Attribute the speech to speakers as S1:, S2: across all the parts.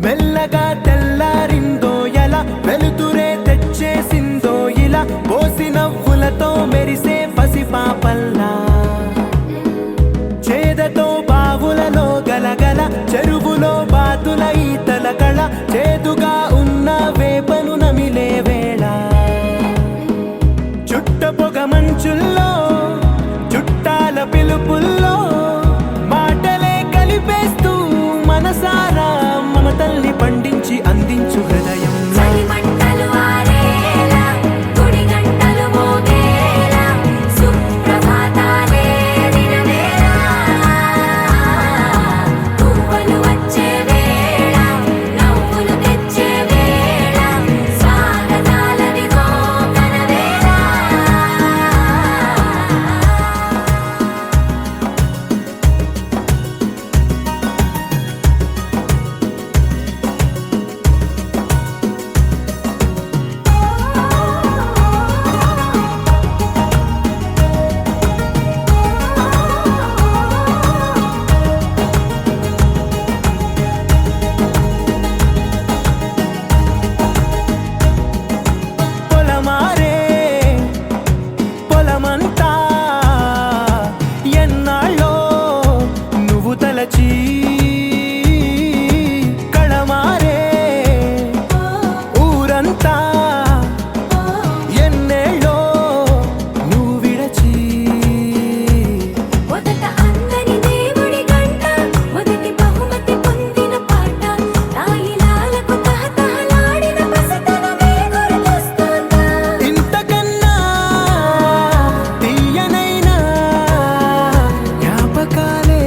S1: మెల్లగా తెల్లారిందో ఎలా వెలుతురే తెచ్చేసిందో ఇలా పోసి నవ్వులతో మెరిసే పసిపాపల్లా చేదతో బావులలో గలగల చెరువులో బాతుల ఈతల కళ చేదుగా ఉన్న వేపను నమిలే వేళ చుట్ట పొగ మంచుల్లో చుట్టాల పిలుపుల్లో మాటలే కలిపేస్తూ మనసారా మమతల్ని పండించి అందించు హృదయం కళమారే ఊరంతా ఎన్నేళ్ళో నువ్వు విడచి
S2: మొదట అందని దేవుడి గంట మొదటి బహుమతి పొందిన పాట తాయిలాలకు తహతహలాడిన పసితనమే గుర్తొస్తుందా
S1: ఇంతకన్నా తీయనైన జ్ఞాపకాలే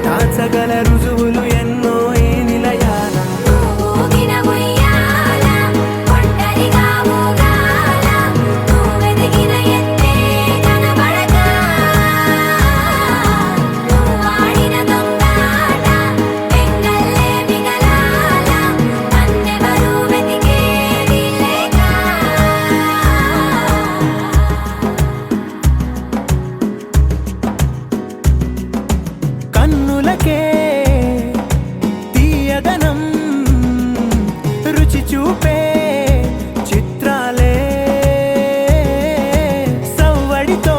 S1: దాచగల రుజువులు ఎన్నో ఈ నిలయాల
S2: ఊగిన ఉయ్యాల ఒంటరిగా ఊగాల నువ్వెదిగిన ఎత్తే కనబడక నువ్వాడిన దొంగాట పెంగల్లే మిగలాల నన్నెవరూ వెతికేది లేక
S1: కన్నులకే తీయదనం రుచి చూపే చిత్రాలే సవ్వడితో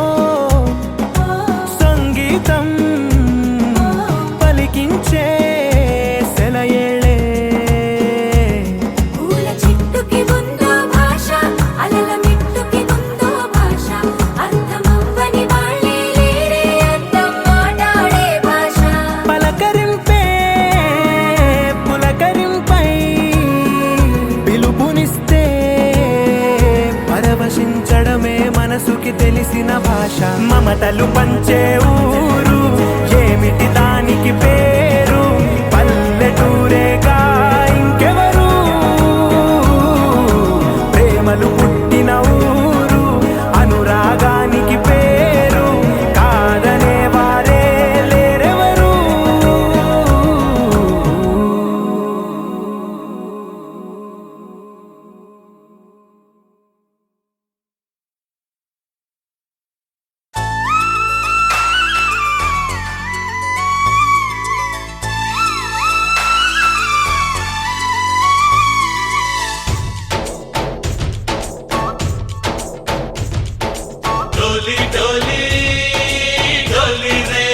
S1: సంగీతం పలికించే సెలయేళే
S2: పూల చిట్టుకి ఉందో భాష అలల మిట్టుకి ఉందో భాష అర్థమవ్వని వాళ్ళే లేరే అర్థం మాట్లాడే భాష
S1: పలకరింపే పులకరింపై పిలుపునిస్తే పరవశించడమే మనసుకి తెలిసిన భాష మమతలు పంచే ఊరు ఏమిటి దానికి పేరు పల్లెటూరేగా ఇంకెవరు ప్రేమలు పుట్టిన ఊరు అనురాగానికి పేరు కాదనే వారే లేరెవరు
S3: डोली डोली डोली रे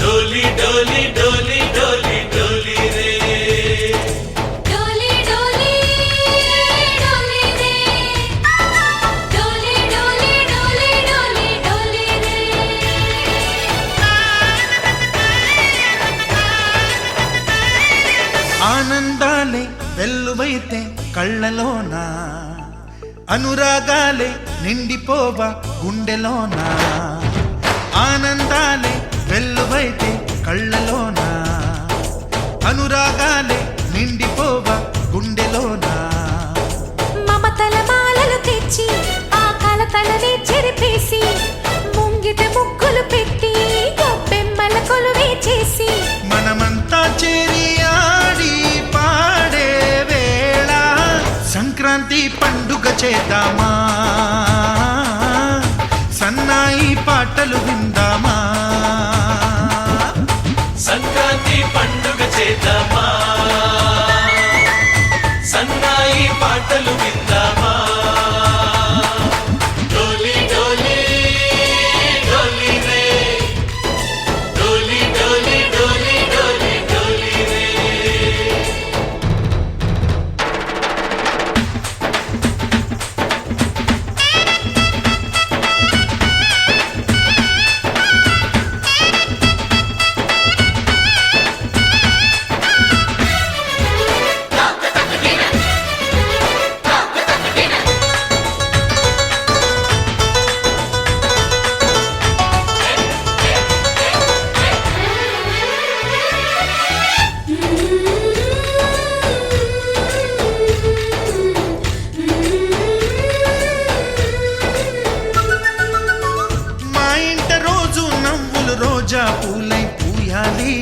S3: डोली डोली डोली डोली डोली रे
S2: डोली डोली डोली रे डोली डोली डोली डोली डोली रे
S4: ఆనందాలే వెల్లువైతే కళ్ళలోనా అనురాగాలే నిండిపోవా గుండెలోనా ఆనందాలే వెల్లువైతే కళ్ళలోన అనురాగాలే నిండిపోవా గుండెలోన
S2: మమతల మాలలు తెచ్చి ఆ కలతలనే చెరిపేసి ముంగిట ముగ్గులు పెట్టి గొప్పెమ్మల కొలువే చేసి
S4: మనమంతా చేరి ఆడి పాడే వేళ సంక్రాంతి పండుగ చేద్దామా సన్నాయి పాటలు విందామా
S3: సంక్రాంతి పండుగ చేద్దామా సన్నాయి పాటలు విందామా డోలి డోలి డోలి రే డోలి డోలి డోలి డోలి డోలి రే
S4: మా ఇంట రోజు నవ్వులు రోజా పూలై పూయాలి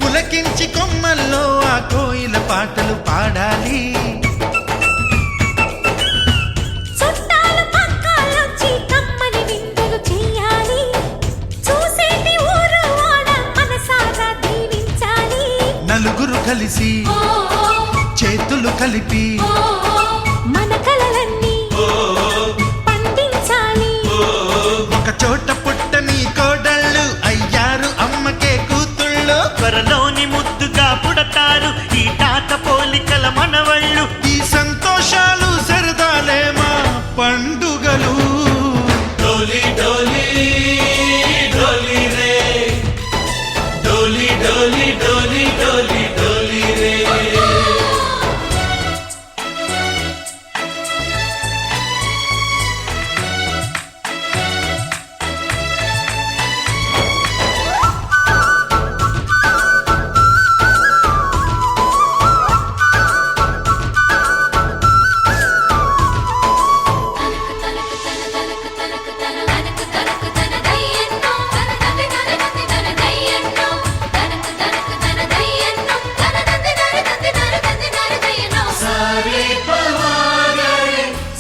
S4: పులకించి కొమ్మల్లో ఆ కోయిల పాటలు పాడాలి
S2: చుట్టాలు పక్కాలొచ్చి కమ్మని విందులు చెయ్యాలి చూసేటి ఊరు వాడ మనసారా దీవించాలి
S4: నలుగురు కలిసి చేతులు కలిపి
S2: మన కలలన్నీ పండించాలి
S4: ఒక చోట పుట్టని కోడళ్ళు అయ్యారు అమ్మకే కూతుళ్ళు
S5: త్వరలోని ముద్దుగా పుడతారు ఈ తాత పోలికల మనవళ్ళు
S4: ఈ సంతోషాలు సరదాలే మా పండుగలు
S3: డోలి డోలి డోలి రే డోలి డోలి డోలి డోలి డోలి రే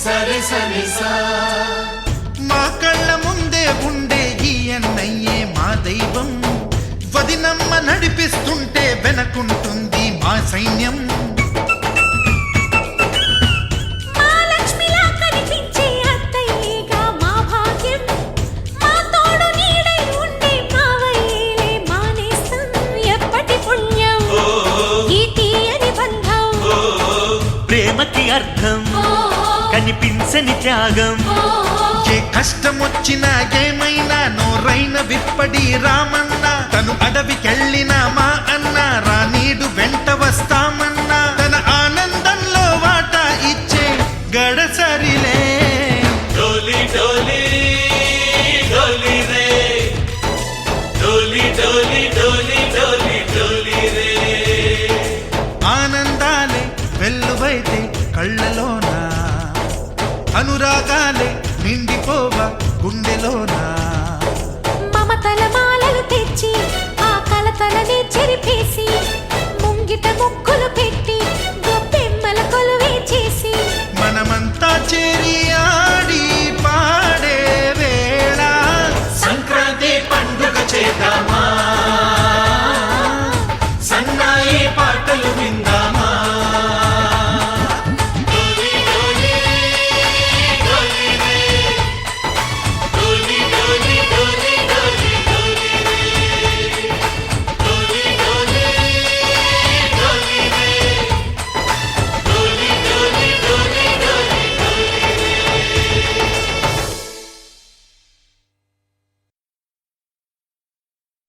S3: సరే సరే సా
S4: మా కళ్ళ ముందే ఉండే ఈ అన్నయ్యే మా దైవం వదినమ్మ నడిపిస్తుంటే వెనకుంటుంది మా సైన్యం
S2: మా లక్ష్మిలా కనిపించే అత్తయ్యేగా మా భాగ్యం మా తోడు నీడై ఉండే మావయ్యేలే మా నేస్తం ఎప్పటి పుణ్యం ఈ తీయని బంధం
S5: ప్రేమకి అర్థం కనిపించని త్యాగం
S4: ఏ కష్టం వచ్చినా ఏమైనా నోరైన విప్పడి రామన్న తను అడవికెళ్ళిన మా అన్న రానీడు వెంట వస్తామన్నా తన ఆనందంలో వాటా ఇచ్చే గడసరిలే
S3: డోలి డోలి డోలి రే డోలి డోలి డోలి డోలి డోలి రే
S4: ఆనందాలే వెల్లువైతే కళ్ళలోన అనురాగాలే నిండిపోవా గుండెలోన
S2: మమతల మాలలు తెచ్చి ఆ కలతలనే చెరిపేసి ముంగిట ముగ్గులు